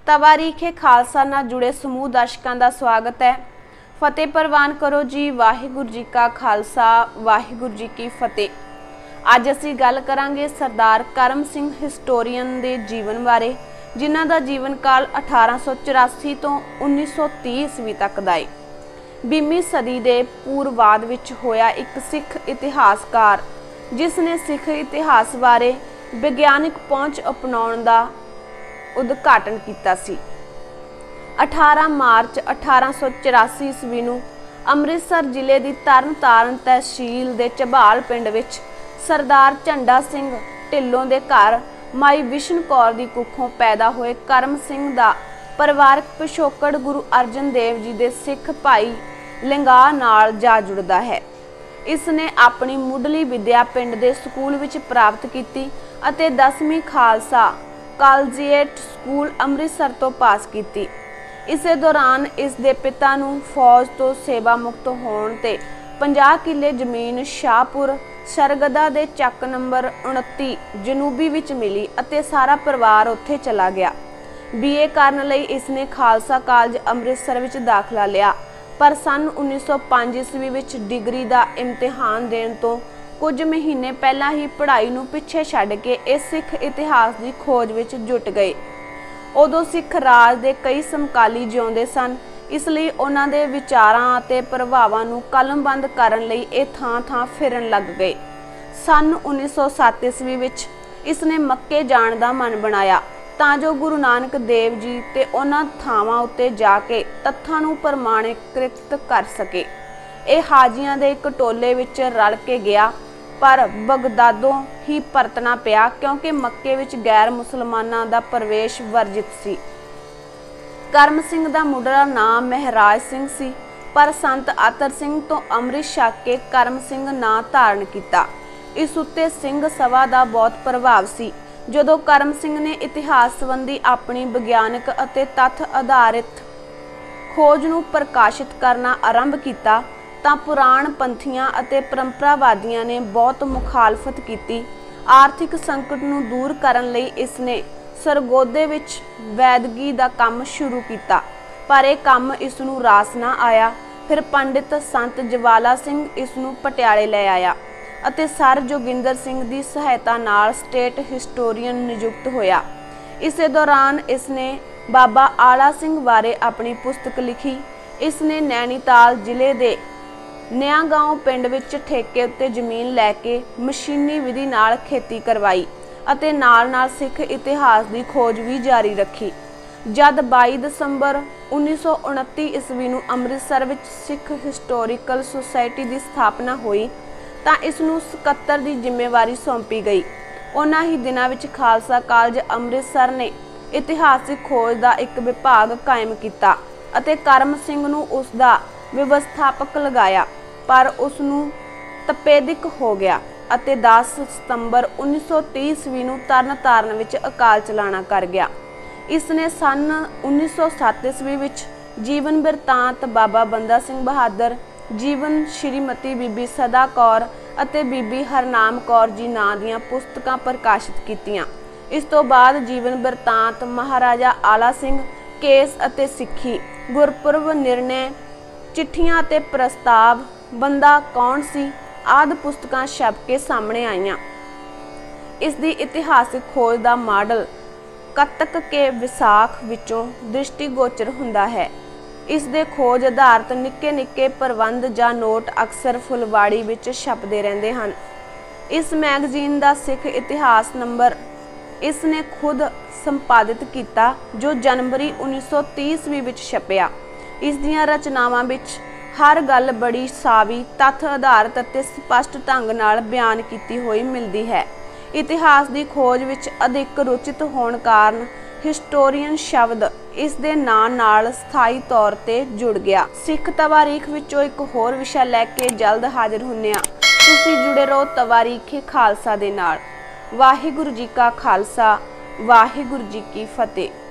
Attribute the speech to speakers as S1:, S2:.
S1: तवारीखे खालसा नाल जुड़े समूह दर्शकों का स्वागत है। फतेह प्रवान करो जी। वाहिगुरू जी का खालसा, वाहिगुरू जी की फतेह। अज असीं गल करांगे सरदार करम सिंह हिस्टोरीयन के जीवन बारे, जिन्हां दा जीवन काल 1884 तो 1930 ईस्वी तक दा है। 20वीं सदी के पूर्वाद विच होया एक सिख इतिहासकार जिसने सिख इतिहास बारे विग्यानिक पहुंच अपनाउण दा उद्घाटन किया सी। 18 मार्च 1884 ईस्वी नूं अमृतसर जिले की तरनताਰਨ तहसील के झबाल पिंड विच सरदार झंडा सिंह ढिल्लों के घर माई विशन कौर की कुखों पैदा होए करम सिंह का परिवारक पिछोकड़ गुरु अर्जन देव जी के सिख भाई लिंगाह नाल जा जुड़दा है। इसने अपनी मुढ़ली विद्या पिंड के स्कूल विच प्राप्त की अते 10वीं खालसा कॉलेजिएट स्कूल अमृतसर तो पास की। इसे दौरान इस दे पिता नूं फौज तो सेवा मुक्त होण ते 50 किले जमीन शाहपुर सरगदा दे चक नंबर 29 जनूबी विच मिली अते सारा परिवार उत्थे चला गया। BA करन लई इसने खालसा कॉलेज अमृतसर विच दाखला लिया, पर सन 1905 ईस्वी विच डिग्री का इम्तिहान देण तो कुछ महीने पहला ही पढ़ाई नूं पिछे छड्ड के इस सिख इतिहास की खोज विच जुट गए। उदों सिख राज के कई समकाली जिउंदे सन, इसलिए उन्हां दे विचारां ते प्रभावां नूं कलमबंद करन लई इह थां-थां फिरन लग गए। सन 1907 ईस्वी विच इसने मक्के जाण दा मन बनाया तां जो गुरु नानक देव जी ते उन्हां थावां उत्ते जाके तत्थां नूं प्रमाणिकृत कर सके। इह हाजियां दे एक टोले विच रल के गया, पर बगदादों ही परतना पिया क्योंकि मक्के विच गैर मुसलमानां दा प्रवेश वर्जित सी। करम सिंह दा मुढ़ला नाम महराज सिंह सी, पर संत अतर सिंह तो अमृत छक के करम सिंह नां धारण किया। इस उत्ते सिंह सभा का बहुत प्रभाव सी। जदों करम सिंह ने इतिहास संबंधी अपनी विग्यानक अते तत्थ आधारित खोज नूं प्रकाशित करना आरंभ किया तां पुराण पंथियां अते परंपरावादियां ने बहुत मुखालफत की। आर्थिक संकट नूं दूर करन लई इसने सरगोदे विच वैदगी दा काम शुरू किया, पर यह काम इसनूं रास ना आया। फिर पंडित संत जवाला सिंह इसनूं पटियाले ले आया अते सर जोगिंदर सिंह की सहायता नाल स्टेट हिस्टोरीयन नियुक्त होया। इसे दौरान इसने बाबा आला सिंह बारे अपनी पुस्तक लिखी। इसने नैनीताल जिले के नियागांव पिंड विच ठेके उत्ते जमीन लैके मशीनी विधि नाल खेती करवाई अते नाल-नाल सिख इतिहास की खोज भी जारी रखी। जद 22 दसंबर 1929 ईस्वी नूं अमृतसर विच सिख हिस्टोरीकल सोसाइटी की स्थापना हुई तां इसनूं सकत्तर की जिम्मेवारी सौंपी गई। उन्हां ही दिनां विच खालसा कॉलेज अमृतसर ने इतिहासिक खोज का एक विभाग कायम किया अते करम सिंह नूं उसका व्यवस्थापक लगाया, पर उसनूं तपेदिक हो गया अते 10 सितंबर 1930 ईस्वी नूं तरनताਰਨ विच अकाल चलाना कर गया। इसने सन 1907 ईस्वी विच जीवन बिरतांत बाबा बंदा सिंह बहादुर, जीवन श्रीमती बीबी सदा कौर अते बीबी हरनाम कौर जी नां दीआं पुस्तकां प्रकाशित कीतियां। इस तो बाद जीवन बिरतांत महाराजा आला सिंह, केस अते सिੱਖੀ, गुरपुरब निर्णय, चिट्ठियां ते प्रस्ताव, बंदा कौन सी आदि पुस्तकां छप के सामने आईयां। इसकी इतिहासिक खोज का मॉडल कत्तक के विसाख विचों दृष्टिगोचर हुंदा है। इस दे खोज आधारित निक्के निक्के प्रबंध जां नोट अक्सर फुलवाड़ी विच छपदे रहिंदे हन। इस मैगजीन का सिख इतिहास नंबर इसने खुद संपादित किया जो जनवरी 1930 ईस्वी विच छपिया। इस दियां रचनावां विच हर गल बड़ी सावी, तत्थ आधारित अते स्पष्ट ढंग नाल बयान की हुई मिलती है। इतिहास की खोज विच अधिक रुचित होने कारण हिस्टोरीयन शब्द इस दे नाम नाल स्थाई तौर ते जुड़ गया। सिख तवारीख विचों एक होर विषय लैके जल्द हाजिर हुन्ने आ। तुसीं जुड़े रहो तवारीखे खालसा दे नाल। वाहिगुरू जी का खालसा, वाहिगुरू जी की फतेह।